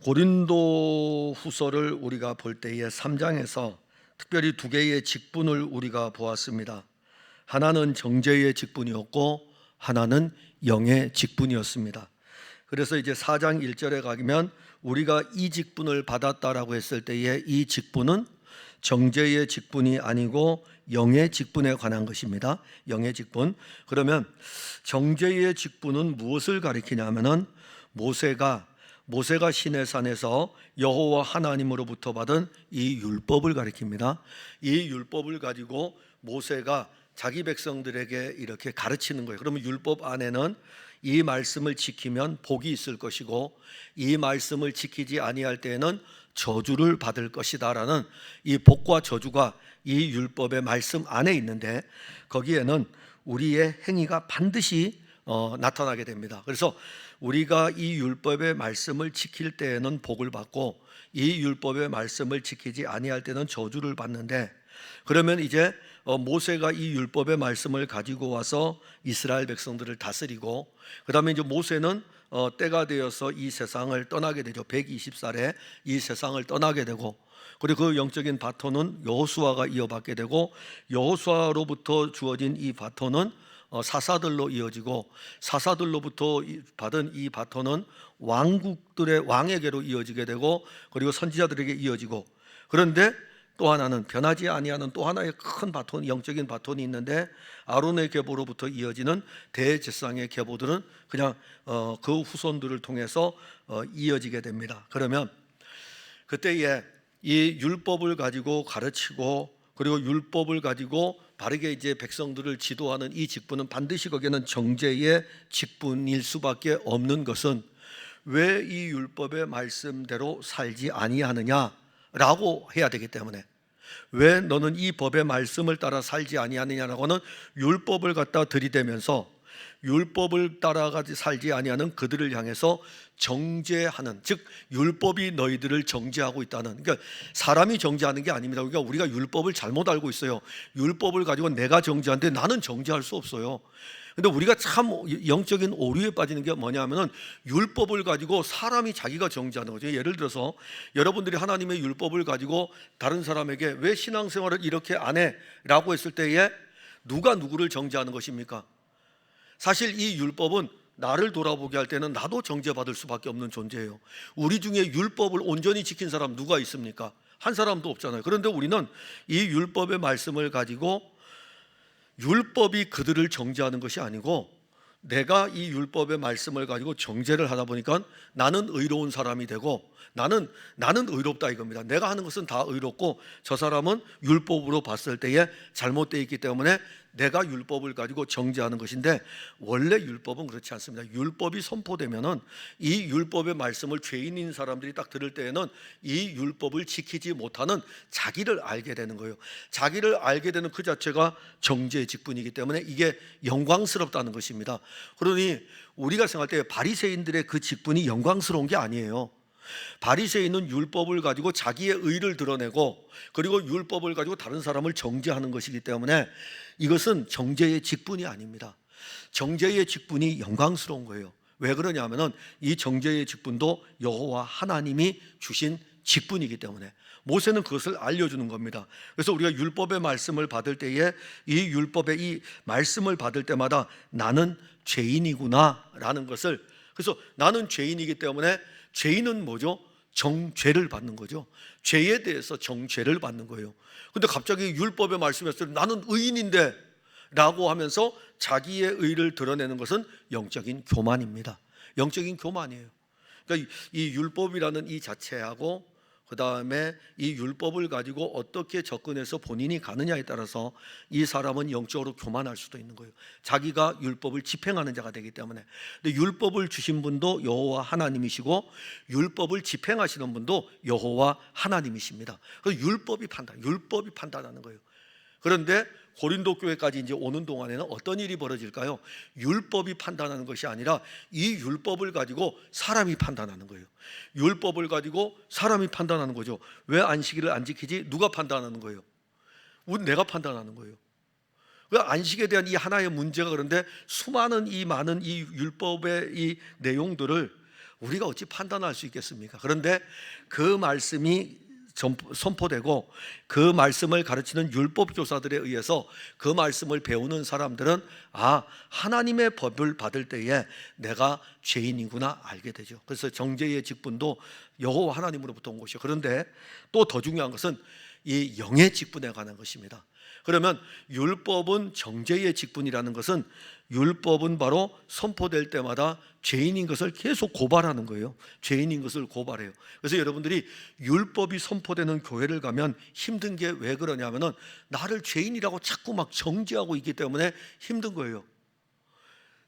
고린도 후서를 우리가 볼 때에 3장에서 특별히 두 개의 직분을 우리가 보았습니다. 하나는 정죄의 직분이었고 하나는 영의 직분이었습니다. 그래서 이제 4장 1절에 가면 우리가 이 직분을 받았다라고 했을 때에 이 직분은 정죄의 직분이 아니고 영의 직분에 관한 것입니다. 영의 직분. 그러면 정죄의 직분은 무엇을 가리키냐면은 모세가 시내산에서 여호와 하나님으로부터 받은 이 율법을 가리킵니다. 이 율법을 가지고 모세가 자기 백성들에게 이렇게 가르치는 거예요. 그러면 율법 안에는 이 말씀을 지키면 복이 있을 것이고 이 말씀을 지키지 아니할 때에는 저주를 받을 것이다라는 이 복과 저주가 이 율법의 말씀 안에 있는데 거기에는 우리의 행위가 반드시 나타나게 됩니다. 그래서 우리가 이 율법의 말씀을 지킬 때에는 복을 받고 이 율법의 말씀을 지키지 아니할 때는 저주를 받는데, 그러면 이제 모세가 이 율법의 말씀을 가지고 와서 이스라엘 백성들을 다스리고, 그 다음에 이제 모세는 때가 되어서 이 세상을 떠나게 되죠. 120살에 이 세상을 떠나게 되고, 그리고 그 영적인 바톤은 여호수아가 이어받게 되고, 여호수아로부터 주어진 이 바톤은 사사들로 이어지고, 사사들로부터 받은 이 바톤은 왕국들의 왕에게로 이어지게 되고, 그리고 선지자들에게 이어지고, 그런데 또 하나는 변하지 아니하는 또 하나의 큰 바톤, 영적인 바톤이 있는데 아론의 계보로부터 이어지는 대제사장의 계보들은 그냥 그 후손들을 통해서 이어지게 됩니다. 그러면 그때에 이 율법을 가지고 가르치고, 그리고 율법을 가지고 바르게 이제 백성들을 지도하는 이 직분은 반드시 거기에는 정죄의 직분일 수밖에 없는 것은, 왜 이 율법의 말씀대로 살지 아니하느냐라고 해야 되기 때문에, 왜 너는 이 법의 말씀을 따라 살지 아니하느냐라고는 율법을 갖다 들이대면서 율법을 따라가지 살지 아니하는 그들을 향해서 정죄하는, 즉 율법이 너희들을 정죄하고 있다는, 그러니까 사람이 정죄하는 게 아닙니다. 그러니까 우리가 율법을 잘못 알고 있어요. 율법을 가지고 내가 정죄하는데 나는 정죄할 수 없어요. 근데 우리가 참 영적인 오류에 빠지는 게 뭐냐면은 율법을 가지고 사람이 자기가 정죄하는 거죠. 예를 들어서 여러분들이 하나님의 율법을 가지고 다른 사람에게 왜 신앙생활을 이렇게 안 해? 라고 했을 때에 누가 누구를 정죄하는 것입니까? 사실 이 율법은 나를 돌아보게 할 때는 나도 정죄받을 수밖에 없는 존재예요. 우리 중에 율법을 온전히 지킨 사람 누가 있습니까? 한 사람도 없잖아요. 그런데 우리는 이 율법의 말씀을 가지고 율법이 그들을 정죄하는 것이 아니고, 내가 이 율법의 말씀을 가지고 정죄를 하다 보니까 나는 의로운 사람이 되고, 나는 의롭다 이겁니다. 내가 하는 것은 다 의롭고 저 사람은 율법으로 봤을 때에 잘못되어 있기 때문에 내가 율법을 가지고 정죄하는 것인데, 원래 율법은 그렇지 않습니다. 율법이 선포되면은 이 율법의 말씀을 죄인인 사람들이 딱 들을 때에는 이 율법을 지키지 못하는 자기를 알게 되는 거예요. 자기를 알게 되는 그 자체가 정죄의 직분이기 때문에 이게 영광스럽다는 것입니다. 그러니 우리가 생각할 때 바리새인들의 그 직분이 영광스러운 게 아니에요. 바리새인은 율법을 가지고 자기의 의를 드러내고, 그리고 율법을 가지고 다른 사람을 정죄하는 것이기 때문에 이것은 정죄의 직분이 아닙니다. 정죄의 직분이 영광스러운 거예요. 왜 그러냐면은 이 정죄의 직분도 여호와 하나님이 주신 직분이기 때문에 모세는 그것을 알려주는 겁니다. 그래서 우리가 율법의 말씀을 받을 때에 이 율법의 이 말씀을 받을 때마다 나는 죄인이구나 라는 것을, 그래서 나는 죄인이기 때문에 죄인은 뭐죠? 정죄를 받는 거죠. 죄에 대해서 정죄를 받는 거예요. 근데 갑자기 율법의 말씀에서 나는 의인인데 라고 하면서 자기의 의를 드러내는 것은 영적인 교만입니다. 영적인 교만이에요. 그러니까 이 율법이라는 이 자체하고 그 다음에 이 율법을 가지고 어떻게 접근해서 본인이 가느냐에 따라서 이 사람은 영적으로 교만할 수도 있는 거예요. 자기가 율법을 집행하는 자가 되기 때문에. 근데 율법을 주신 분도 여호와 하나님이시고 율법을 집행하시는 분도 여호와 하나님이십니다. 그래서 율법이 판단하는 거예요. 그런데 고린도 교회까지 이제 오는 동안에는 어떤 일이 벌어질까요? 율법이 판단하는 것이 아니라 이 율법을 가지고 사람이 판단하는 거예요. 율법을 가지고 사람이 판단하는 거죠. 왜 안식일을 안 지키지? 누가 판단하는 거예요? 내가 판단하는 거예요. 그 안식에 대한 이 하나의 문제가, 그런데 수많은 이 많은 이 율법의 이 내용들을 우리가 어찌 판단할 수 있겠습니까? 그런데 그 말씀이 선포되고 그 말씀을 가르치는 율법 교사들에 의해서 그 말씀을 배우는 사람들은 하나님의 법을 받을 때에 내가 죄인이구나 알게 되죠. 그래서 정죄의 직분도 여호와 하나님으로부터 온 것이요. 그런데 또 더 중요한 것은 이 영의 직분에 관한 것입니다. 그러면 율법은 정죄의 직분이라는 것은 율법은 바로 선포될 때마다 죄인인 것을 계속 고발하는 거예요. 죄인인 것을 고발해요. 그래서 여러분들이 율법이 선포되는 교회를 가면 힘든 게 왜 그러냐면은 나를 죄인이라고 자꾸 막 정죄하고 있기 때문에 힘든 거예요.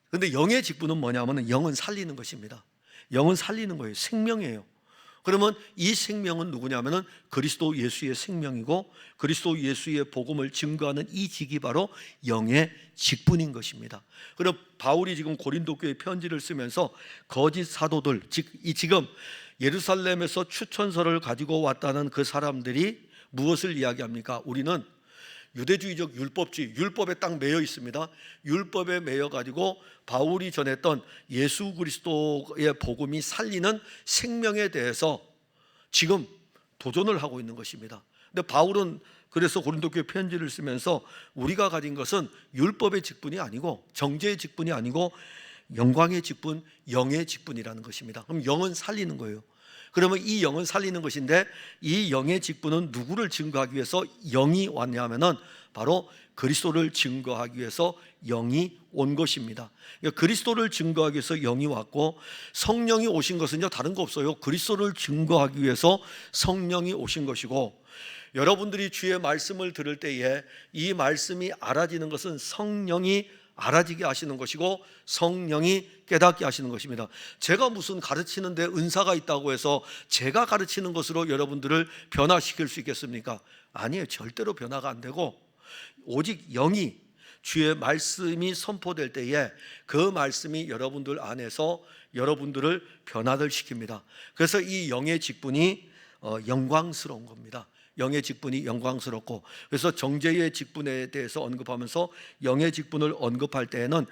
그런데 영의 직분은 뭐냐면은 영은 살리는 것입니다. 영은 살리는 거예요. 생명이에요. 그러면 이 생명은 누구냐면은 그리스도 예수의 생명이고 그리스도 예수의 복음을 증거하는 이 직이 바로 영의 직분인 것입니다. 그럼 바울이 지금 고린도 교회 편지를 쓰면서 거짓 사도들, 지금 예루살렘에서 추천서를 가지고 왔다는 그 사람들이 무엇을 이야기합니까? 우리는 유대주의적 율법주의, 율법에 딱 매여 있습니다. 율법에 매여 가지고 바울이 전했던 예수 그리스도의 복음이 살리는 생명에 대해서 지금 도전을 하고 있는 것입니다. 근데 바울은 그래서 고린도 교회 편지를 쓰면서 우리가 가진 것은 율법의 직분이 아니고 정죄의 직분이 아니고 영광의 직분, 영의 직분이라는 것입니다. 그럼 영은 살리는 거예요. 그러면 이 영은 살리는 것인데 이 영의 직분은 누구를 증거하기 위해서 영이 왔냐면은 바로 그리스도를 증거하기 위해서 영이 온 것입니다. 그러니까 그리스도를 증거하기 위해서 영이 왔고 성령이 오신 것은요 다른 거 없어요. 그리스도를 증거하기 위해서 성령이 오신 것이고 여러분들이 주의 말씀을 들을 때에 이 말씀이 알아지는 것은 성령이 알아지게 하시는 것이고 성령이 깨닫게 하시는 것입니다. 제가 무슨 가르치는데 은사가 있다고 해서 제가 가르치는 것으로 여러분들을 변화시킬 수 있겠습니까? 아니에요. 절대로 변화가 안 되고 오직 영이 주의 말씀이 선포될 때에 그 말씀이 여러분들 안에서 여러분들을 변화를 시킵니다. 그래서 이 영의 직분이 영광스러운 겁니다. 영의 직분이 영광스럽고 그래서 정죄의 직분에 대해서 언급하면서 영의 직분을 언급할 때에는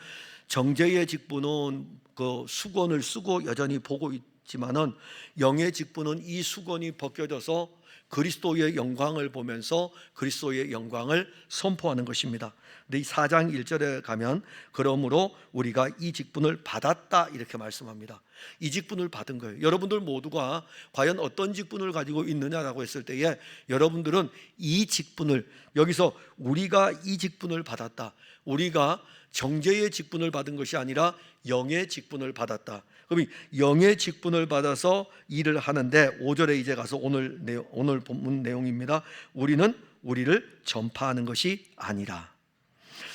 정죄의 직분은 그 수건을 쓰고 여전히 보고 있지만은 영의 직분은 이 수건이 벗겨져서 그리스도의 영광을 보면서 그리스도의 영광을 선포하는 것입니다. 근데 이 4장 1절에 가면 그러므로 우리가 이 직분을 받았다 이렇게 말씀합니다. 이 직분을 받은 거예요. 여러분들 모두가 과연 어떤 직분을 가지고 있느냐라고 했을 때에 여러분들은 이 직분을 여기서 우리가 이 직분을 받았다. 우리가 정죄의 직분을 받은 것이 아니라 영의 직분을 받았다. 그럼 영의 직분을 받아서 일을 하는데 5절에 이제 가서 오늘 본문 내용입니다. 우리는 우리를 전파하는 것이 아니라.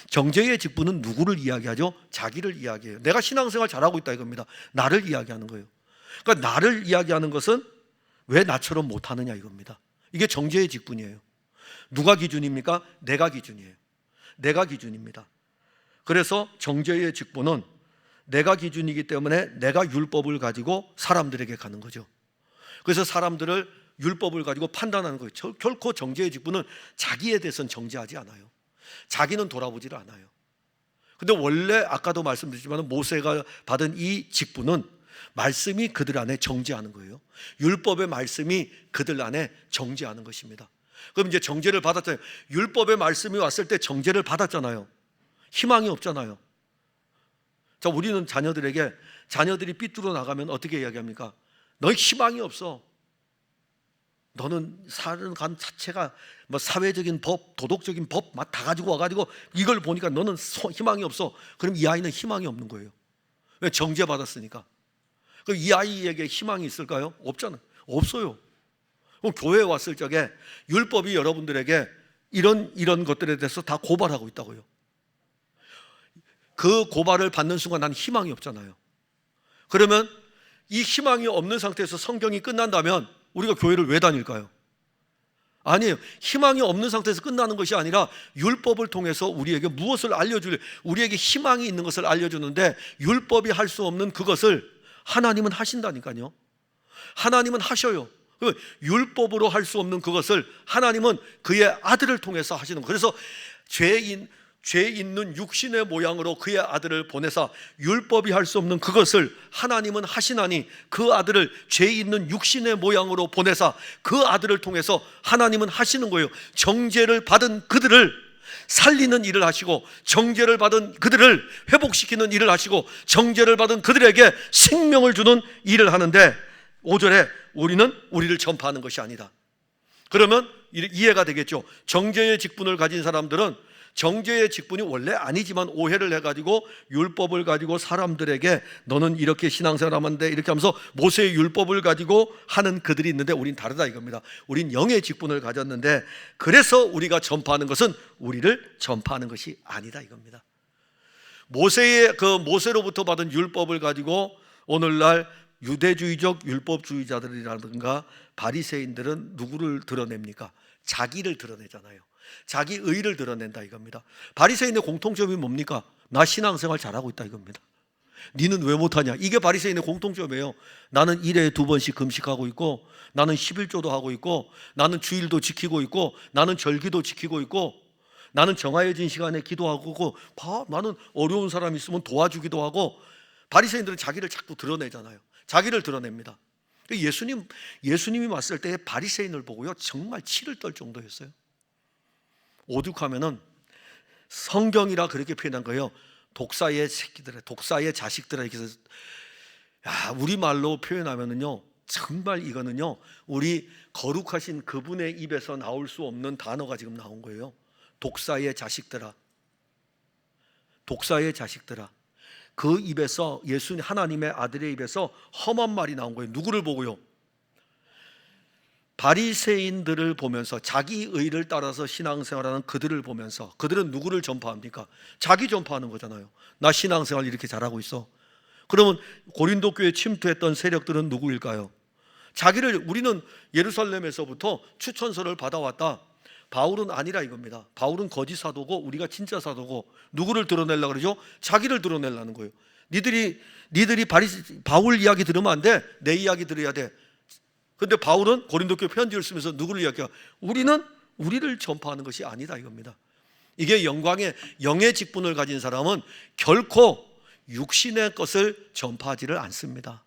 정죄의 직분은 누구를 이야기하죠? 자기를 이야기해요. 내가 신앙생활 잘하고 있다 이겁니다. 나를 이야기하는 거예요. 그러니까 나를 이야기하는 것은 왜 나처럼 못하느냐 이겁니다. 이게 정죄의 직분이에요. 누가 기준입니까? 내가 기준이에요. 내가 기준입니다. 그래서 정죄의 직분은 내가 기준이기 때문에 내가 율법을 가지고 사람들에게 가는 거죠. 그래서 사람들을 율법을 가지고 판단하는 거예요. 결코 정죄의 직분은 자기에 대해서는 정죄하지 않아요. 자기는 돌아보지를 않아요. 근데 원래 아까도 말씀드렸지만 모세가 받은 이 직분은 말씀이 그들 안에 정죄하는 거예요. 율법의 말씀이 그들 안에 정죄하는 것입니다. 그럼 이제 정죄를 받았잖아요. 율법의 말씀이 왔을 때 정죄를 받았잖아요. 희망이 없잖아요. 자, 우리는 자녀들이 삐뚤어 나가면 어떻게 이야기합니까? 너 희망이 없어. 너는 사는 간 자체가 뭐 사회적인 법, 도덕적인 법 다 가지고 와가지고 이걸 보니까 너는 희망이 없어. 그럼 이 아이는 희망이 없는 거예요. 왜? 정죄받았으니까. 그럼 이 아이에게 희망이 있을까요? 없잖아요. 없어요. 그럼 교회에 왔을 적에 율법이 여러분들에게 이런 것들에 대해서 다 고발하고 있다고요. 그 고발을 받는 순간 난 희망이 없잖아요. 그러면 이 희망이 없는 상태에서 성경이 끝난다면 우리가 교회를 왜 다닐까요? 아니에요. 희망이 없는 상태에서 끝나는 것이 아니라 율법을 통해서 우리에게 무엇을 우리에게 희망이 있는 것을 알려주는데 율법이 할 수 없는 그것을 하나님은 하신다니까요. 하나님은 하셔요. 율법으로 할 수 없는 그것을 하나님은 그의 아들을 통해서 하시는 거예요. 그래서 죄 있는 육신의 모양으로 그의 아들을 보내사 율법이 할 수 없는 그것을 하나님은 하시나니 그 아들을 죄 있는 육신의 모양으로 보내사 그 아들을 통해서 하나님은 하시는 거예요. 정죄를 받은 그들을 살리는 일을 하시고, 정죄를 받은 그들을 회복시키는 일을 하시고, 정죄를 받은 그들에게 생명을 주는 일을 하는데, 5절에 우리는 우리를 전파하는 것이 아니다. 그러면 이해가 되겠죠. 정죄의 직분을 가진 사람들은 정죄의 직분이 원래 아니지만 오해를 해가지고 율법을 가지고 사람들에게 너는 이렇게 신앙생활하면 돼 이렇게 하면서 모세의 율법을 가지고 하는 그들이 있는데, 우린 다르다 이겁니다. 우린 영의 직분을 가졌는데, 그래서 우리가 전파하는 것은 우리를 전파하는 것이 아니다 이겁니다. 모세로부터 받은 율법을 가지고 오늘날 유대주의적 율법주의자들이라든가 바리새인들은 누구를 드러냅니까? 자기를 드러내잖아요. 자기 의를 드러낸다 이겁니다. 바리새인의 공통점이 뭡니까? 나 신앙생활 잘하고 있다 이겁니다. 니는 왜 못하냐? 이게 바리새인의 공통점이에요. 나는 1회에 2번씩 금식하고 있고, 나는 11조도 하고 있고, 나는 주일도 지키고 있고, 나는 절기도 지키고 있고, 나는 정하여진 시간에 기도하고, 나는 어려운 사람 있으면 도와주기도 하고. 바리새인들은 자기를 자꾸 드러내잖아요. 자기를 드러냅니다. 예수님이 왔을 때 바리새인을 보고요 정말 치를 떨 정도였어요. 오죽하면은 성경이라 그렇게 표현한 거예요. 독사의 새끼들아, 독사의 자식들아. 이렇게 해서 우리말로 표현하면은요 정말 이거는요 우리 거룩하신 그분의 입에서 나올 수 없는 단어가 지금 나온 거예요. 독사의 자식들아, 독사의 자식들아. 그 입에서, 예수님 하나님의 아들의 입에서 험한 말이 나온 거예요. 누구를 보고요? 바리새인들을 보면서, 자기 의를 따라서 신앙생활하는 그들을 보면서. 그들은 누구를 전파합니까? 자기 전파하는 거잖아요. 나 신앙생활 이렇게 잘하고 있어. 그러면 고린도 교회에 침투했던 세력들은 누구일까요? 우리는 예루살렘에서부터 추천서를 받아왔다. 바울은 아니라 이겁니다. 바울은 거짓 사도고 우리가 진짜 사도고. 누구를 드러내려고 그러죠? 자기를 드러내려는 거예요. 니들이 바울 이야기 들으면 안 돼. 내 이야기 들어야 돼. 근데 바울은 고린도 교회 편지를 쓰면서 누구를 이야기해요? 우리는 우리를 전파하는 것이 아니다 이겁니다. 이게 영의 직분을 가진 사람은 결코 육신의 것을 전파하지를 않습니다.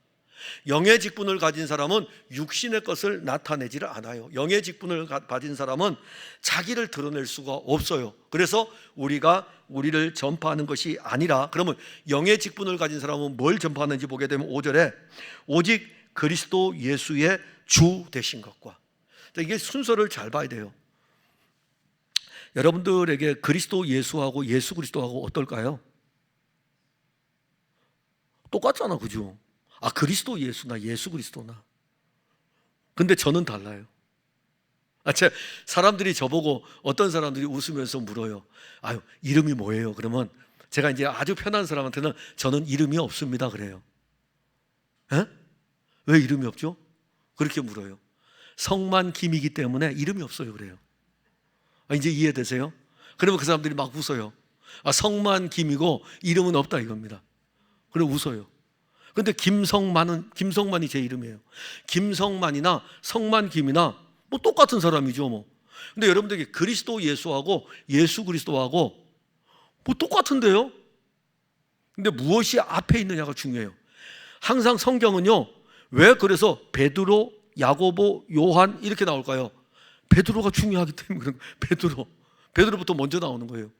영의 직분을 가진 사람은 육신의 것을 나타내지를 않아요. 영의 직분을 가진 사람은 자기를 드러낼 수가 없어요. 그래서 우리가 우리를 전파하는 것이 아니라, 그러면 영의 직분을 가진 사람은 뭘 전파하는지 보게 되면 5절에 오직 그리스도 예수의 주 되신 것과. 이게 순서를 잘 봐야 돼요. 여러분들에게 그리스도 예수하고 예수 그리스도하고 어떨까요? 똑같잖아, 그죠? 그리스도 예수나 예수 그리스도나. 근데 저는 달라요. 사람들이 저보고, 어떤 사람들이 웃으면서 물어요. 이름이 뭐예요? 그러면 제가 이제 아주 편한 사람한테는 저는 이름이 없습니다 그래요. 왜 이름이 없죠? 그렇게 물어요. 성만 김이기 때문에 이름이 없어요 그래요. 이제 이해되세요? 그러면 그 사람들이 막 웃어요. 성만 김이고 이름은 없다 이겁니다. 그래 웃어요. 근데 김성만이 제 이름이에요. 김성만이나 성만 김이나 뭐 똑같은 사람이죠 뭐. 근데 여러분들에게 그리스도 예수하고 예수 그리스도하고 뭐 똑같은데요? 근데 무엇이 앞에 있느냐가 중요해요. 항상 성경은요 왜 그래서 베드로, 야고보, 요한 이렇게 나올까요? 베드로가 중요하기 때문에. 베드로부터 먼저 나오는 거예요.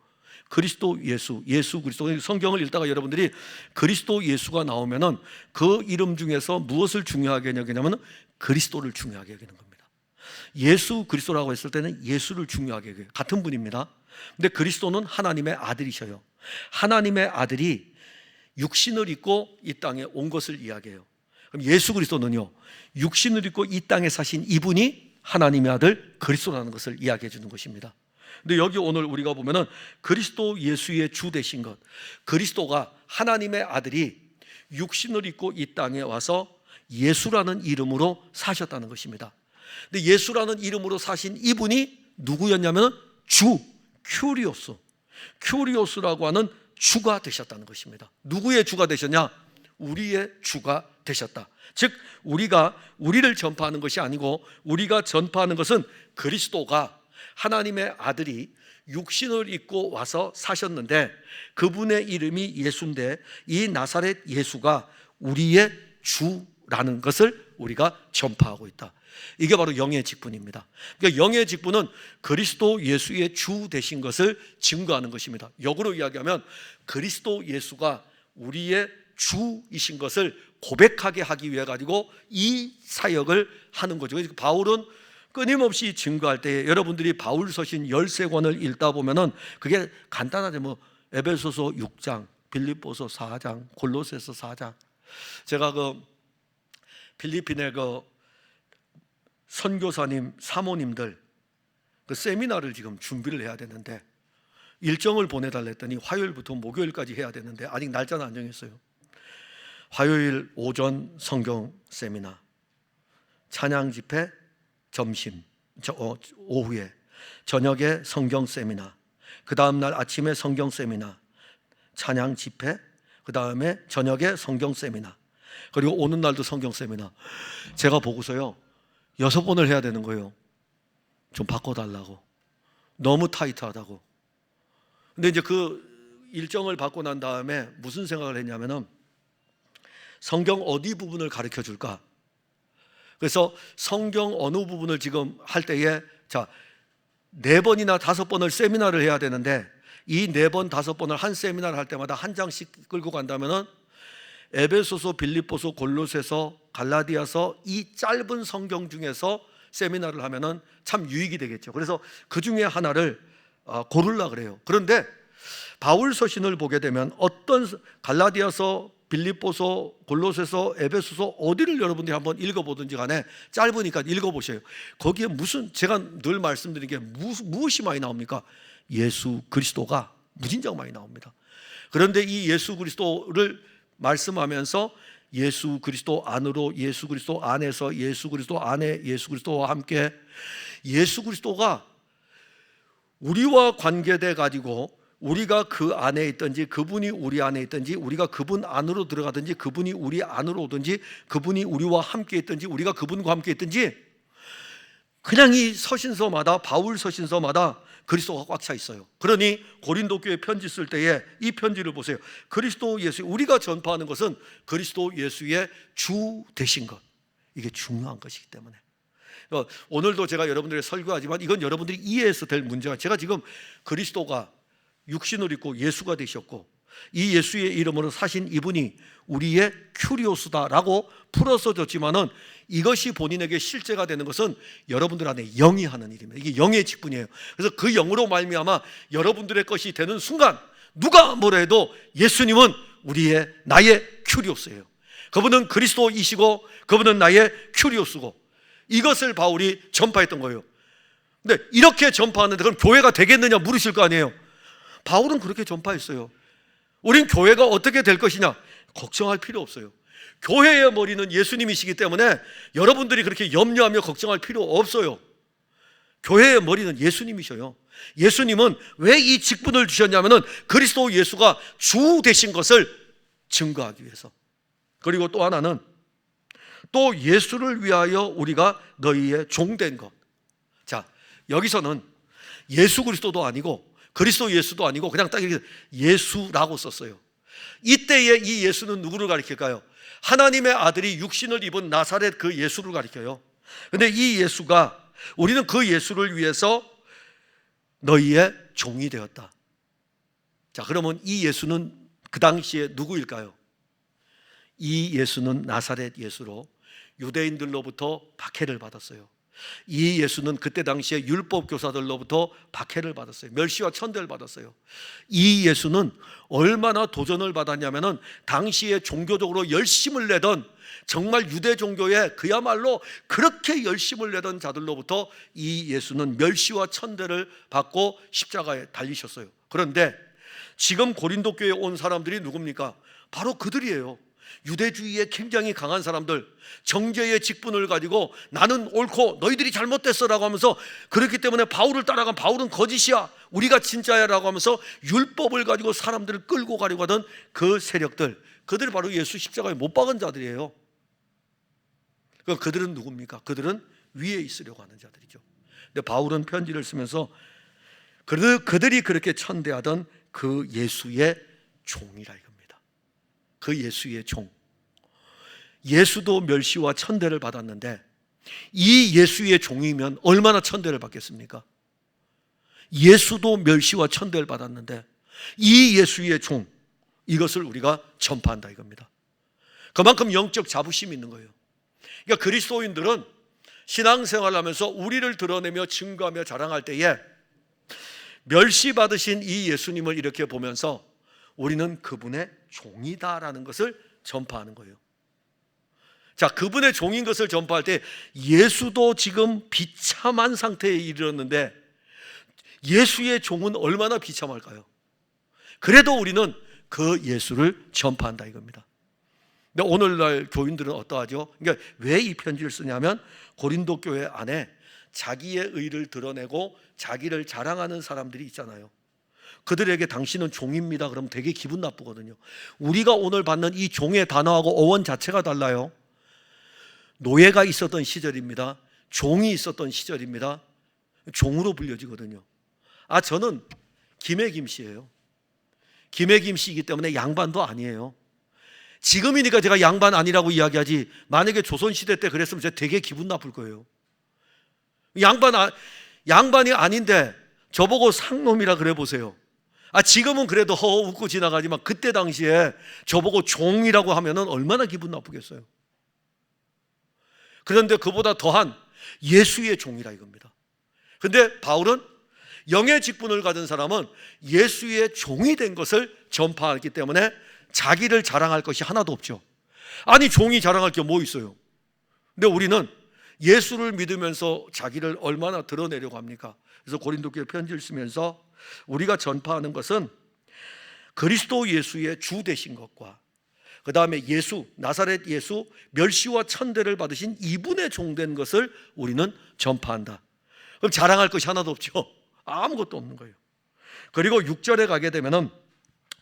그리스도 예수, 예수 그리스도. 성경을 읽다가 여러분들이 그리스도 예수가 나오면은 그 이름 중에서 무엇을 중요하게 여기냐면 그리스도를 중요하게 여기는 겁니다. 예수 그리스도라고 했을 때는 예수를 중요하게 여겨요. 같은 분입니다. 근데 그리스도는 하나님의 아들이셔요. 하나님의 아들이 육신을 입고 이 땅에 온 것을 이야기해요. 그럼 예수 그리스도는요 육신을 입고 이 땅에 사신 이분이 하나님의 아들 그리스도라는 것을 이야기해 주는 것입니다. 근데 여기 오늘 우리가 보면은 그리스도 예수의 주 되신 것, 그리스도가 하나님의 아들이 육신을 입고 이 땅에 와서 예수라는 이름으로 사셨다는 것입니다. 근데 예수라는 이름으로 사신 이분이 누구였냐면 주, 큐리오스라고 하는 주가 되셨다는 것입니다. 누구의 주가 되셨냐? 우리의 주가 되셨다. 즉 우리가 우리를 전파하는 것이 아니고 우리가 전파하는 것은 그리스도가, 하나님의 아들이 육신을 입고 와서 사셨는데 그분의 이름이 예수인데 이 나사렛 예수가 우리의 주라는 것을 우리가 전파하고 있다. 이게 바로 영의 직분입니다. 그러니까 영의 직분은 그리스도 예수의 주 되신 것을 증거하는 것입니다. 역으로 이야기하면 그리스도 예수가 우리의 주이신 것을 고백하게 하기 위해 가지고 이 사역을 하는 거죠. 바울은 끊임없이 증거할 때 여러분들이 바울 서신 13권을 읽다 보면은 그게 간단하죠. 뭐 에베소서 6장, 빌립보서 4장, 골로새서 4장. 제가 그 필리핀의 그 선교사님 사모님들 그 세미나를 지금 준비를 해야 되는데 일정을 보내달라 했더니 화요일부터 목요일까지 해야 되는데 아직 날짜는 안 정했어요. 화요일 오전 성경 세미나, 찬양 집회 점심, 오후에, 저녁에 성경 세미나, 그 다음날 아침에 성경 세미나, 찬양 집회, 그 다음에 저녁에 성경 세미나, 그리고 오는 날도 성경 세미나. 제가 보고서요 6번을 해야 되는 거예요. 좀 바꿔달라고. 너무 타이트하다고. 근데 이제 그 일정을 받고 난 다음에 무슨 생각을 했냐면은 성경 어디 부분을 가르쳐 줄까? 그래서 성경 어느 부분을 지금 할 때에 4번이나 5번을 세미나를 해야 되는데 이 4번, 5번을 한 세미나를 할 때마다 한 장씩 끌고 간다면은 에베소서, 빌립보서, 골로새서, 갈라디아서 이 짧은 성경 중에서 세미나를 하면은 참 유익이 되겠죠. 그래서 그 중에 하나를 고르려고 그래요. 그런데 바울 서신을 보게 되면 어떤 갈라디아서, 빌립보서, 골로새서, 에베소서 어디를 여러분들이 한번 읽어보든지 간에 짧으니까 읽어보세요. 거기에 무슨 제가 늘 말씀드린 게 무엇이 많이 나옵니까? 예수 그리스도가 무진장 많이 나옵니다. 그런데 이 예수 그리스도를 말씀하면서 예수 그리스도 안으로, 예수 그리스도 안에서, 예수 그리스도 안에, 예수 그리스도와 함께, 예수 그리스도가 우리와 관계돼 가지고 우리가 그 안에 있든지 그분이 우리 안에 있든지 우리가 그분 안으로 들어가든지 그분이 우리 안으로 오든지 그분이 우리와 함께 있든지 우리가 그분과 함께 있든지 그냥 이 서신서마다, 바울 서신서마다 그리스도가 꽉 차 있어요. 그러니 고린도 교회 편지 쓸 때에 이 편지를 보세요. 그리스도 예수, 우리가 전파하는 것은 그리스도 예수의 주 되신 것, 이게 중요한 것이기 때문에 오늘도 제가 여러분들에게 설교하지만 이건 여러분들이 이해해서 될 문제가, 제가 지금 그리스도가 육신을 입고 예수가 되셨고 이 예수의 이름으로 사신 이분이 우리의 큐리오스다라고 풀어서 줬지만은 이것이 본인에게 실제가 되는 것은 여러분들 안에 영이 하는 일입니다. 이게 영의 직분이에요. 그래서 그 영으로 말미암아 여러분들의 것이 되는 순간 누가 뭐라 해도 예수님은 나의 큐리오스예요. 그분은 그리스도이시고 그분은 나의 큐리오스고, 이것을 바울이 전파했던 거예요. 근데 이렇게 전파하는데 그럼 교회가 되겠느냐 물으실 거 아니에요. 바울은 그렇게 전파했어요. 우린 교회가 어떻게 될 것이냐 걱정할 필요 없어요. 교회의 머리는 예수님이시기 때문에 여러분들이 그렇게 염려하며 걱정할 필요 없어요. 교회의 머리는 예수님이셔요. 예수님은 왜 이 직분을 주셨냐면은 그리스도 예수가 주 되신 것을 증거하기 위해서. 그리고 또 하나는 또 예수를 위하여 우리가 너희의 종된 것. 자, 여기서는 예수 그리스도도 아니고 그리스도 예수도 아니고 그냥 딱 이렇게 예수라고 썼어요. 이때에 이 예수는 누구를 가리킬까요? 하나님의 아들이 육신을 입은 나사렛 그 예수를 가리켜요. 그런데 이 예수가, 우리는 그 예수를 위해서 너희의 종이 되었다. 자, 그러면 이 예수는 그 당시에 누구일까요? 이 예수는 나사렛 예수로 유대인들로부터 박해를 받았어요. 이 예수는 그때 당시에 율법 교사들로부터 박해를 받았어요. 멸시와 천대를 받았어요. 이 예수는 얼마나 도전을 받았냐면은 당시에 종교적으로 열심을 내던, 정말 유대 종교에 그야말로 그렇게 열심을 내던 자들로부터 이 예수는 멸시와 천대를 받고 십자가에 달리셨어요. 그런데 지금 고린도 교회에 온 사람들이 누굽니까? 바로 그들이에요. 유대주의에 굉장히 강한 사람들, 정죄의 직분을 가지고 나는 옳고 너희들이 잘못됐어 라고 하면서, 그렇기 때문에 바울을 따라간 바울은 거짓이야, 우리가 진짜야 라고 하면서 율법을 가지고 사람들을 끌고 가려고 하던 그 세력들, 그들이 바로 예수 십자가에 못 박은 자들이에요. 그들은 누굽니까? 그들은 위에 있으려고 하는 자들이죠. 근데 바울은 편지를 쓰면서 그들이 그렇게 천대하던 그 예수의 종이라 이겁니다. 그 예수의 종. 예수도 멸시와 천대를 받았는데 이 예수의 종이면 얼마나 천대를 받겠습니까? 예수도 멸시와 천대를 받았는데 이 예수의 종, 이것을 우리가 전파한다 이겁니다. 그만큼 영적 자부심이 있는 거예요. 그러니까 그리스도인들은 신앙생활을 하면서 우리를 드러내며 증거하며 자랑할 때에 멸시받으신 이 예수님을 이렇게 보면서 우리는 그분의 종이다라는 것을 전파하는 거예요. 자, 그분의 종인 것을 전파할 때 예수도 지금 비참한 상태에 이르렀는데 예수의 종은 얼마나 비참할까요? 그래도 우리는 그 예수를 전파한다 이겁니다. 근데 오늘날 교인들은 어떠하죠? 그러니까 왜 이 편지를 쓰냐면 고린도 교회 안에 자기의 의를 드러내고 자기를 자랑하는 사람들이 있잖아요. 그들에게 당신은 종입니다 그러면 되게 기분 나쁘거든요. 우리가 오늘 받는 이 종의 단어하고 어원 자체가 달라요. 노예가 있었던 시절입니다. 종이 있었던 시절입니다. 종으로 불려지거든요. 저는 김해 김씨예요. 김해 김씨이기 때문에 양반도 아니에요. 지금이니까 제가 양반 아니라고 이야기하지 만약에 조선시대 때 그랬으면 제가 되게 기분 나쁠 거예요. 양반이 아닌데 저보고 상놈이라 그래 보세요. 지금은 그래도 허허 웃고 지나가지만 그때 당시에 저보고 종이라고 하면은 얼마나 기분 나쁘겠어요. 그런데 그보다 더한 예수의 종이라 이겁니다. 근데 바울은 영의 직분을 가진 사람은 예수의 종이 된 것을 전파하기 때문에 자기를 자랑할 것이 하나도 없죠. 종이 자랑할 게 뭐 있어요? 근데 우리는 예수를 믿으면서 자기를 얼마나 드러내려고 합니까? 그래서 고린도 교회 편지를 쓰면서 우리가 전파하는 것은 그리스도 예수의 주 되신 것과 그 다음에 예수, 나사렛 예수, 멸시와 천대를 받으신 이분의 종된 것을 우리는 전파한다. 그럼 자랑할 것이 하나도 없죠. 아무것도 없는 거예요. 그리고 6절에 가게 되면은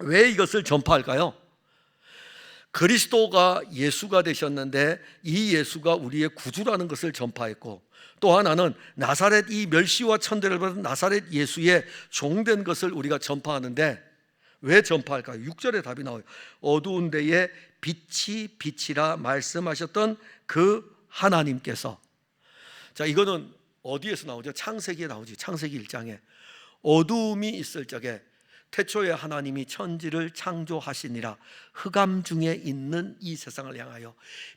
왜 이것을 전파할까요? 그리스도가 예수가 되셨는데 이 예수가 우리의 구주라는 것을 전파했고 또 하나는 나사렛 이 멸시와 천대를 받은 나사렛 예수의 종된 것을 우리가 전파하는데 왜 전파할까요? 6절에 답이 나와요. 어두운 데에 빛이 빛이라 말씀하셨던 그 하나님께서. 자, 이거는 어디에서 나오죠? 창세기에 나오지. 창세기 1장에 어두움이 있을 적에 태초에 하나님이 천지를 창조하시니라 흑암 중에 있는 이 세상을 향하여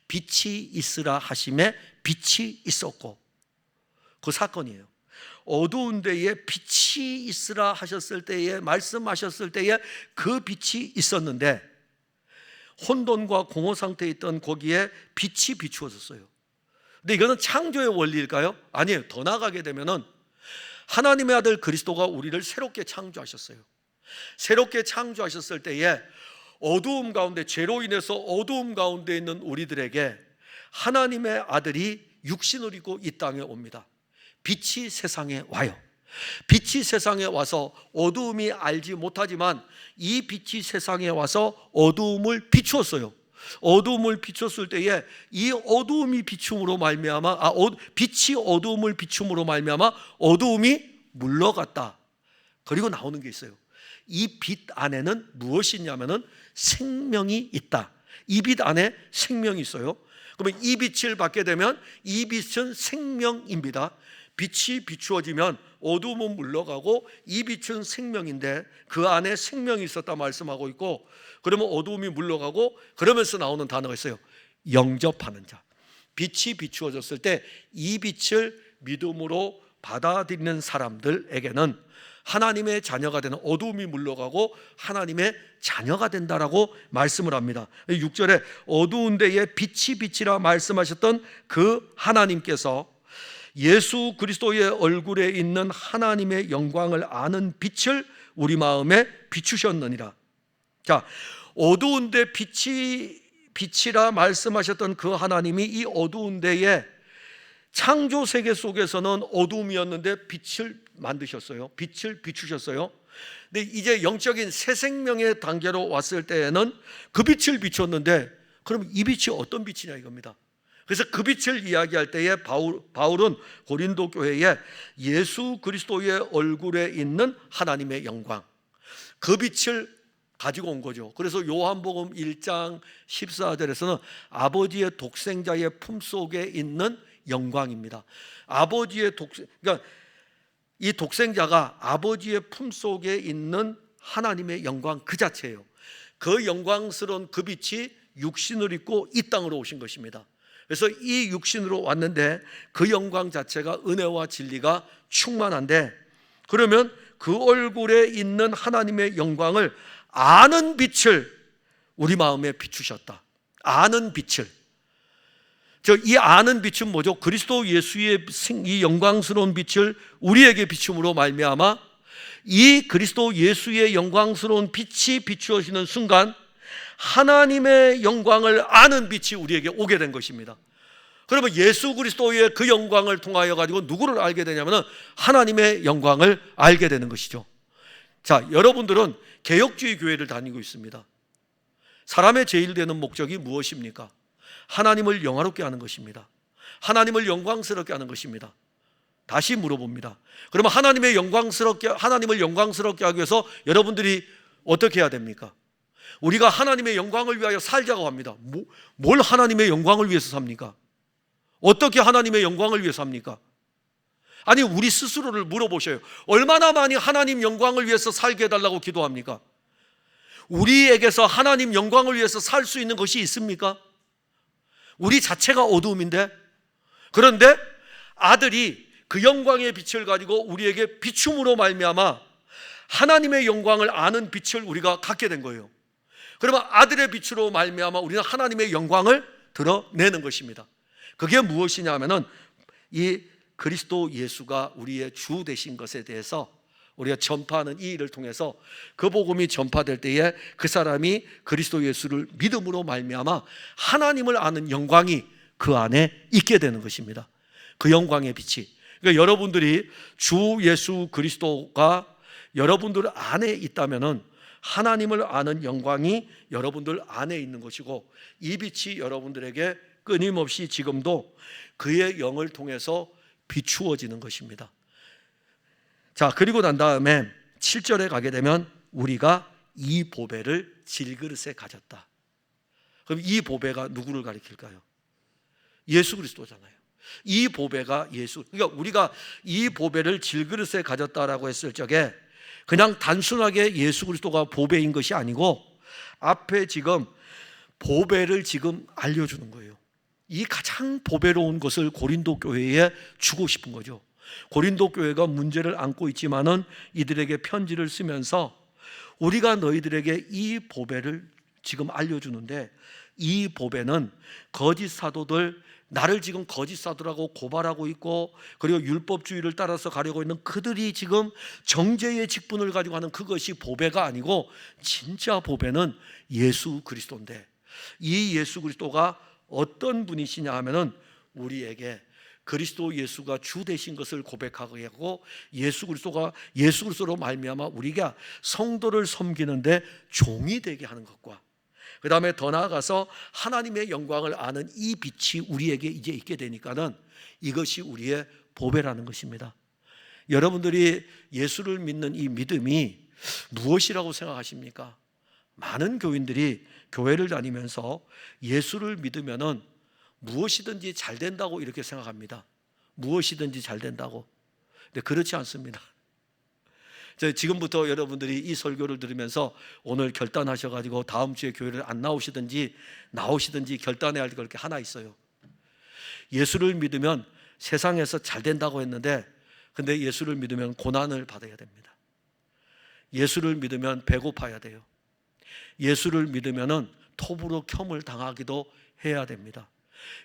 빛이 있으라 하심에 빛이 있었고, 그 사건이에요. 어두운 데에 빛이 있으라 하셨을 때에 말씀하셨을 때에 그 빛이 있었는데 혼돈과 공허 상태에 있던 거기에 빛이 비추어졌어요. 근데 이거는 창조의 원리일까요? 아니에요. 더 나아가게 되면은 하나님의 아들 그리스도가 우리를 새롭게 창조하셨어요. 새롭게 창조하셨을 때에 어두움 가운데, 죄로 인해서 어두움 가운데 있는 우리들에게 하나님의 아들이 육신을 입고 이 땅에 옵니다. 빛이 세상에 와요. 빛이 세상에 와서 어두움이 알지 못하지만 이 빛이 세상에 와서 어두움을 비추었어요. 어두움을 비췄을 때에 이 어두움이 비춤으로 말미암아 빛이 어두움을 비춤으로 말미암아 어두움이 물러갔다. 그리고 나오는 게 있어요. 이 빛 안에는 무엇이 있냐면은 생명이 있다. 이 빛 안에 생명이 있어요. 그러면 이 빛을 받게 되면 이 빛은 생명입니다. 빛이 비추어지면 어두움은 물러가고 이 빛은 생명인데 그 안에 생명이 있었다 말씀하고 있고, 그러면 어두움이 물러가고 그러면서 나오는 단어가 있어요. 영접하는 자. 빛이 비추어졌을 때 이 빛을 믿음으로 받아들이는 사람들에게는 하나님의 자녀가 되는, 어두움이 물러가고 하나님의 자녀가 된다라고 말씀을 합니다. 6절에 어두운 데에 빛이 빛이라 말씀하셨던 그 하나님께서 예수 그리스도의 얼굴에 있는 하나님의 영광을 아는 빛을 우리 마음에 비추셨느니라. 자, 어두운 데 빛이라 말씀하셨던 그 하나님이 이 어두운 데에 창조 세계 속에서는 어두움이었는데 빛을 만드셨어요. 빛을 비추셨어요. 근데 이제 영적인 새 생명의 단계로 왔을 때에는 그 빛을 비췄는데, 그럼 이 빛이 어떤 빛이냐 이겁니다. 그래서 그 빛을 이야기할 때에 바울은 고린도 교회에 예수 그리스도의 얼굴에 있는 하나님의 영광, 그 빛을 가지고 온 거죠. 그래서 요한복음 1장 14절에서는 아버지의 독생자의 품속에 있는 영광입니다. 그러니까 이 독생자가 아버지의 품속에 있는 하나님의 영광 그 자체예요. 그 영광스러운 그 빛이 육신을 입고 이 땅으로 오신 것입니다. 그래서 이 육신으로 왔는데 그 영광 자체가 은혜와 진리가 충만한데, 그러면 그 얼굴에 있는 하나님의 영광을 아는 빛을 우리 마음에 비추셨다. 아는 빛을. 이 아는 빛은 뭐죠? 그리스도 예수의 이 영광스러운 빛을 우리에게 비춤으로 말미암아 이 그리스도 예수의 영광스러운 빛이 비추어지는 순간 하나님의 영광을 아는 빛이 우리에게 오게 된 것입니다. 그러면 예수 그리스도의 그 영광을 통하여 가지고 누구를 알게 되냐면 하나님의 영광을 알게 되는 것이죠. 자, 여러분들은 개혁주의 교회를 다니고 있습니다. 사람의 제일 되는 목적이 무엇입니까? 하나님을 영화롭게 하는 것입니다. 하나님을 영광스럽게 하는 것입니다. 다시 물어봅니다. 그러면 하나님을 영광스럽게 하기 위해서 여러분들이 어떻게 해야 됩니까? 우리가 하나님의 영광을 위하여 살자고 합니다. 뭘 하나님의 영광을 위해서 삽니까? 어떻게 하나님의 영광을 위해서 삽니까? 아니, 우리 스스로를 물어보셔요. 얼마나 많이 하나님 영광을 위해서 살게 해달라고 기도합니까? 우리에게서 하나님 영광을 위해서 살 수 있는 것이 있습니까? 우리 자체가 어두움인데. 그런데 아들이 그 영광의 빛을 가지고 우리에게 비춤으로 말미암아 하나님의 영광을 아는 빛을 우리가 갖게 된 거예요. 그러면 아들의 빛으로 말미암아 우리는 하나님의 영광을 드러내는 것입니다. 그게 무엇이냐 하면은 이 그리스도 예수가 우리의 주 되신 것에 대해서 우리가 전파하는 이 일을 통해서 그 복음이 전파될 때에 그 사람이 그리스도 예수를 믿음으로 말미암아 하나님을 아는 영광이 그 안에 있게 되는 것입니다. 그 영광의 빛이. 그러니까 여러분들이 주 예수 그리스도가 여러분들 안에 있다면은 하나님을 아는 영광이 여러분들 안에 있는 것이고, 이 빛이 여러분들에게 끊임없이 지금도 그의 영을 통해서 비추어지는 것입니다. 자, 그리고 난 다음에 7절에 가게 되면 우리가 이 보배를 질그릇에 가졌다. 그럼 이 보배가 누구를 가리킬까요? 예수 그리스도잖아요. 이 보배가 예수. 그러니까 우리가 이 보배를 질그릇에 가졌다라고 했을 적에 그냥 단순하게 예수 그리스도가 보배인 것이 아니고 앞에 지금 보배를 지금 알려주는 거예요. 이 가장 보배로운 것을 고린도 교회에 주고 싶은 거죠. 고린도 교회가 문제를 안고 있지만은 이들에게 편지를 쓰면서 우리가 너희들에게 이 보배를 지금 알려주는데, 이 보배는 거짓 사도들, 나를 지금 거짓 사도라고 고발하고 있고, 그리고 율법주의를 따라서 가려고 있는 그들이 지금 정죄의 직분을 가지고 하는 그것이 보배가 아니고, 진짜 보배는 예수 그리스도인데, 이 예수 그리스도가 어떤 분이시냐 하면은 우리에게 그리스도 예수가 주 되신 것을 고백하게 하고, 예수 그리스도로 말미암아 우리가 성도를 섬기는데 종이 되게 하는 것과, 그 다음에 더 나아가서 하나님의 영광을 아는 이 빛이 우리에게 이제 있게 되니까는 이것이 우리의 보배라는 것입니다. 여러분들이 예수를 믿는 이 믿음이 무엇이라고 생각하십니까? 많은 교인들이 교회를 다니면서 예수를 믿으면은 무엇이든지 잘 된다고 이렇게 생각합니다. 무엇이든지 잘 된다고. 근데 그렇지 않습니다. 지금부터 여러분들이 이 설교를 들으면서 오늘 결단하셔가지고 다음 주에 교회를 안 나오시든지 나오시든지 결단해야 할 게 하나 있어요. 예수를 믿으면 세상에서 잘 된다고 했는데, 근데 예수를 믿으면 고난을 받아야 됩니다. 예수를 믿으면 배고파야 돼요. 예수를 믿으면 톱으로 켬을 당하기도 해야 됩니다.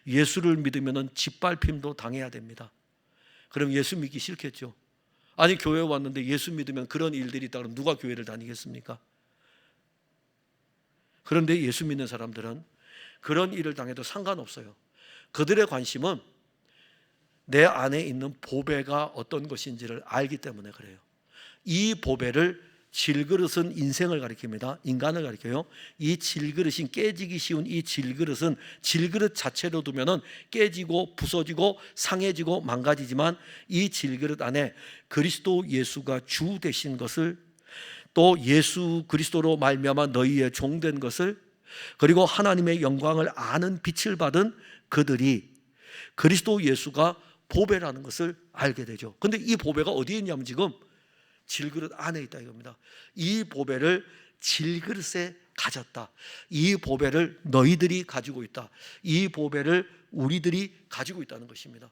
예수를 믿으면 짓밟힘도 당해야 됩니다. 그럼 예수 믿기 싫겠죠? 아니, 교회에 왔는데 예수 믿으면 그런 일들이 있다 그러면 누가 교회를 다니겠습니까? 그런데 예수 믿는 사람들은 그런 일을 당해도 상관없어요. 그들의 관심은 내 안에 있는 보배가 어떤 것인지를 알기 때문에 그래요. 이 보배를 질그릇은 인생을 가리킵니다. 인간을 가리켜요. 이 질그릇인, 깨지기 쉬운 이 질그릇은 질그릇 자체로 두면은 깨지고 부서지고 상해지고 망가지지만, 이 질그릇 안에 그리스도 예수가 주 되신 것을, 또 예수 그리스도로 말미암아 너희의 종된 것을, 그리고 하나님의 영광을 아는 빛을 받은 그들이 그리스도 예수가 보배라는 것을 알게 되죠. 근데 이 보배가 어디에 있냐면 지금 질그릇 안에 있다 이겁니다. 이 보배를 질그릇에 가졌다. 이 보배를 너희들이 가지고 있다. 이 보배를 우리들이 가지고 있다는 것입니다.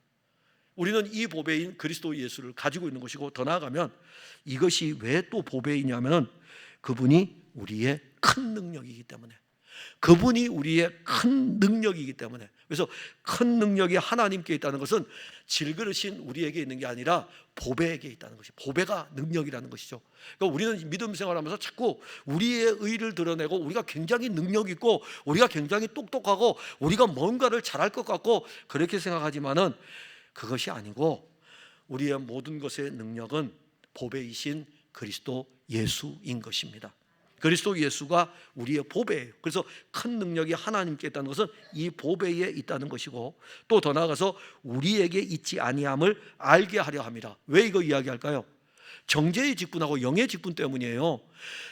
우리는 이 보배인 그리스도 예수를 가지고 있는 것이고, 더 나아가면 이것이 왜 또 보배이냐면 그분이 우리의 큰 능력이기 때문에, 그분이 우리의 큰 능력이기 때문에. 그래서 큰 능력이 하나님께 있다는 것은 질그릇인 우리에게 있는 게 아니라 보배에게 있다는 것이, 보배가 능력이라는 것이죠. 그러니까 우리는 믿음 생활하면서 자꾸 우리의 의를 드러내고, 우리가 굉장히 능력 있고, 우리가 굉장히 똑똑하고, 우리가 뭔가를 잘할 것 같고 그렇게 생각하지만은 그것이 아니고, 우리의 모든 것의 능력은 보배이신 그리스도 예수인 것입니다. 그리스도 예수가 우리의 보배예요. 그래서 큰 능력이 하나님께 있다는 것은 이 보배에 있다는 것이고, 또 더 나아가서 우리에게 있지 아니함을 알게 하려 합니다. 왜 이거 이야기할까요? 정죄의 직분하고 영의 직분 때문이에요.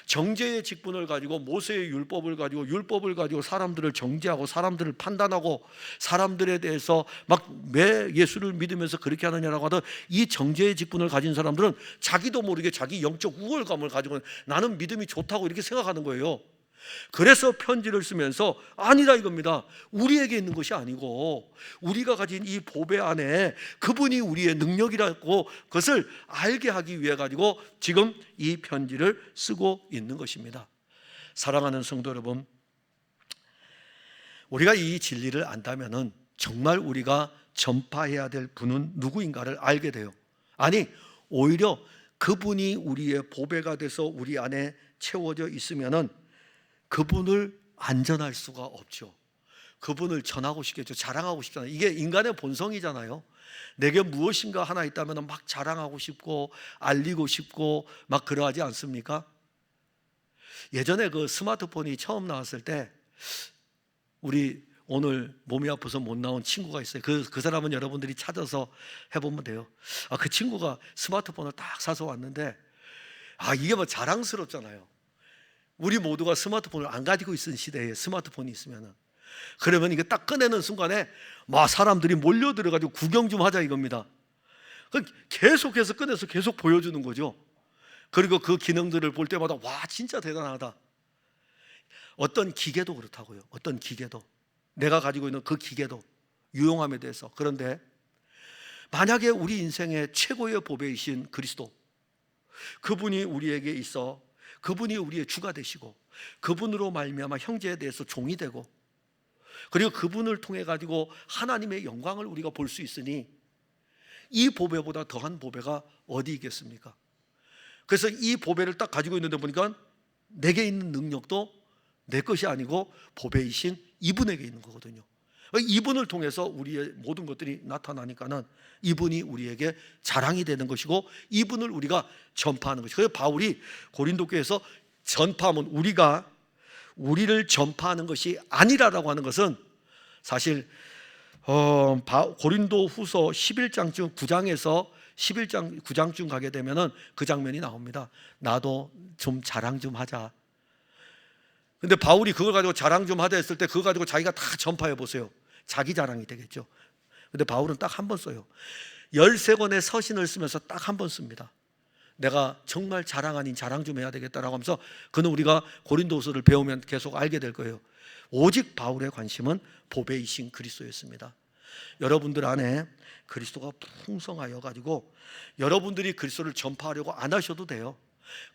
정죄의 직분을 가지고, 모세의 율법을 가지고 사람들을 정죄하고 사람들을 판단하고 사람들에 대해서 막 왜 예수를 믿으면서 그렇게 하느냐라고 하던 이 정죄의 직분을 가진 사람들은 자기도 모르게 자기 영적 우월감을 가지고 나는 믿음이 좋다고 이렇게 생각하는 거예요. 그래서 편지를 쓰면서 아니라 이겁니다. 우리에게 있는 것이 아니고 우리가 가진 이 보배 안에 그분이 우리의 능력이라고, 그것을 알게 하기 위해 가지고 지금 이 편지를 쓰고 있는 것입니다. 사랑하는 성도 여러분, 우리가 이 진리를 안다면은 정말 우리가 전파해야 될 분은 누구인가를 알게 돼요. 아니, 오히려 그분이 우리의 보배가 돼서 우리 안에 채워져 있으면은 그분을 안전할 수가 없죠. 그분을 전하고 싶겠죠. 자랑하고 싶잖아요. 이게 인간의 본성이잖아요. 내게 무엇인가 하나 있다면 막 자랑하고 싶고 알리고 싶고 막 그러하지 않습니까? 예전에 그 스마트폰이 처음 나왔을 때, 우리 오늘 몸이 아파서 못 나온 친구가 있어요. 그 사람은 여러분들이 찾아서 해보면 돼요. 그 친구가 스마트폰을 딱 사서 왔는데, 이게 뭐 자랑스럽잖아요. 우리 모두가 스마트폰을 안 가지고 있는 시대에 스마트폰이 있으면은, 그러면 이게 딱 꺼내는 순간에 막 사람들이 몰려 들어가지고 구경 좀 하자 이겁니다. 계속해서 꺼내서 계속 보여주는 거죠. 그리고 그 기능들을 볼 때마다 와, 진짜 대단하다. 어떤 기계도 그렇다고요. 어떤 기계도, 내가 가지고 있는 그 기계도 유용함에 대해서. 그런데 만약에 우리 인생의 최고의 보배이신 그리스도, 그분이 우리에게 있어 그분이 우리의 주가 되시고, 그분으로 말미암아 형제에 대해서 종이 되고, 그리고 그분을 통해 가지고 하나님의 영광을 우리가 볼 수 있으니 이 보배보다 더한 보배가 어디 있겠습니까? 그래서 이 보배를 딱 가지고 있는데 보니까 내게 있는 능력도 내 것이 아니고 보배이신 이분에게 있는 거거든요. 이분을 통해서 우리의 모든 것들이 나타나니까는 이분이 우리에게 자랑이 되는 것이고, 이분을 우리가 전파하는 것이고, 그래서 바울이 고린도 교회에서 전파하면 우리를 전파하는 것이 아니라라고 하는 것은, 사실 고린도 후서 11장쯤 9장에서 11장 9장쯤 가게 되면은 그 장면이 나옵니다. 나도 좀 자랑 좀 하자. 근데 바울이 그걸 가지고 자랑 좀 하자 했을 때 그거 가지고 자기가 다 전파해 보세요. 자기 자랑이 되겠죠. 근데 바울은 딱 한 번 써요. 13권의 서신을 쓰면서 딱 한 번 씁니다. 내가 정말 자랑 아닌 자랑 좀 해야 되겠다라고 하면서, 그는 우리가 고린도후서를 배우면 계속 알게 될 거예요. 오직 바울의 관심은 보배이신 그리스도였습니다. 여러분들 안에 그리스도가 풍성하여 가지고 여러분들이 그리스도를 전파하려고 안 하셔도 돼요.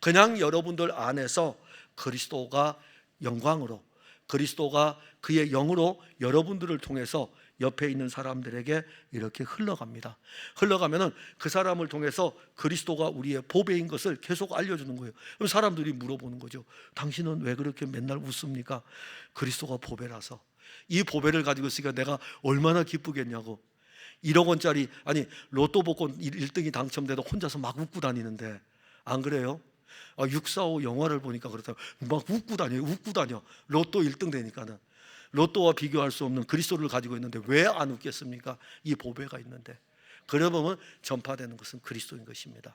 그냥 여러분들 안에서 그리스도가 영광으로, 그리스도가 그의 영으로 여러분들을 통해서 옆에 있는 사람들에게 이렇게 흘러갑니다. 흘러가면은 그 사람을 통해서 그리스도가 우리의 보배인 것을 계속 알려주는 거예요. 그럼 사람들이 물어보는 거죠. 당신은 왜 그렇게 맨날 웃습니까? 그리스도가 보배라서. 이 보배를 가지고 있으니까 내가 얼마나 기쁘겠냐고. 1억 원짜리, 아니 로또 복권 1등이 당첨돼도 혼자서 막 웃고 다니는데, 안 그래요? 645 영화를 보니까 그렇다고 막 웃고 다녀요. 로또 1등 되니까는. 로또와 비교할 수 없는 그리스도를 가지고 있는데 왜 안 웃겠습니까? 이 보배가 있는데. 그러면 전파되는 것은 그리스도인 것입니다.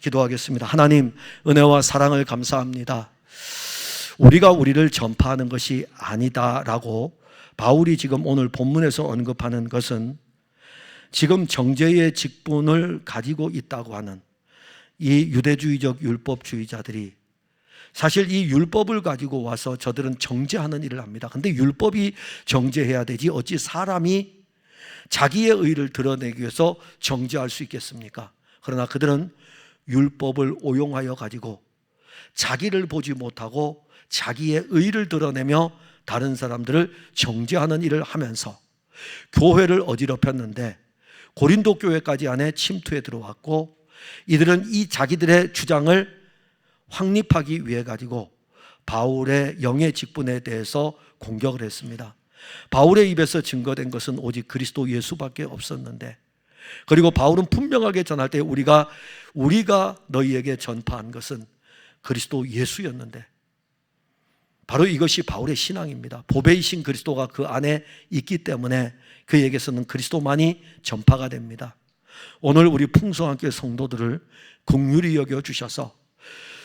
기도하겠습니다. 하나님, 은혜와 사랑을 감사합니다. 우리가 우리를 전파하는 것이 아니다라고 바울이 지금 오늘 본문에서 언급하는 것은 지금 정죄의 직분을 가지고 있다고 하는 이 유대주의적 율법주의자들이 사실 이 율법을 가지고 와서 저들은 정죄하는 일을 합니다. 근데 율법이 정죄해야 되지 어찌 사람이 자기의 의를 드러내기 위해서 정죄할 수 있겠습니까? 그러나 그들은 율법을 오용하여 가지고 자기를 보지 못하고 자기의 의를 드러내며 다른 사람들을 정죄하는 일을 하면서 교회를 어지럽혔는데 고린도 교회까지 안에 침투해 들어왔고 이들은 이 자기들의 주장을 확립하기 위해 가지고 바울의 영의 직분에 대해서 공격을 했습니다. 바울의 입에서 증거된 것은 오직 그리스도 예수밖에 없었는데, 그리고 바울은 분명하게 전할 때 우리가 너희에게 전파한 것은 그리스도 예수였는데, 바로 이것이 바울의 신앙입니다. 보배이신 그리스도가 그 안에 있기 때문에 그에게서는 그리스도만이 전파가 됩니다. 오늘 우리 풍성한교회 성도들을 긍휼히 여겨주셔서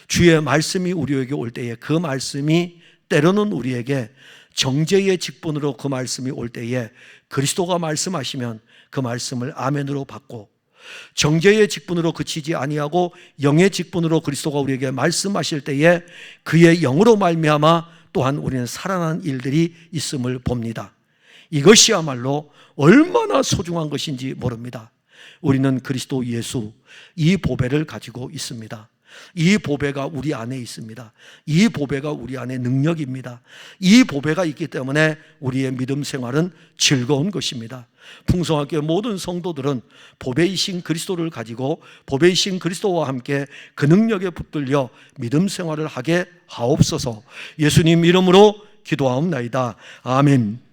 주의 말씀이 우리에게 올 때에 그 말씀이 때로는 우리에게 정죄의 직분으로 그 말씀이 올 때에 그리스도가 말씀하시면 그 말씀을 아멘으로 받고, 정죄의 직분으로 그치지 아니하고 영의 직분으로 그리스도가 우리에게 말씀하실 때에 그의 영으로 말미암아 또한 우리는 살아난 일들이 있음을 봅니다. 이것이야말로 얼마나 소중한 것인지 모릅니다. 우리는 그리스도 예수, 이 보배를 가지고 있습니다. 이 보배가 우리 안에 있습니다. 이 보배가 우리 안에 능력입니다. 이 보배가 있기 때문에 우리의 믿음 생활은 즐거운 것입니다. 풍성하게 모든 성도들은 보배이신 그리스도를 가지고 보배이신 그리스도와 함께 그 능력에 붙들려 믿음 생활을 하게 하옵소서. 예수님 이름으로 기도하옵나이다. 아멘.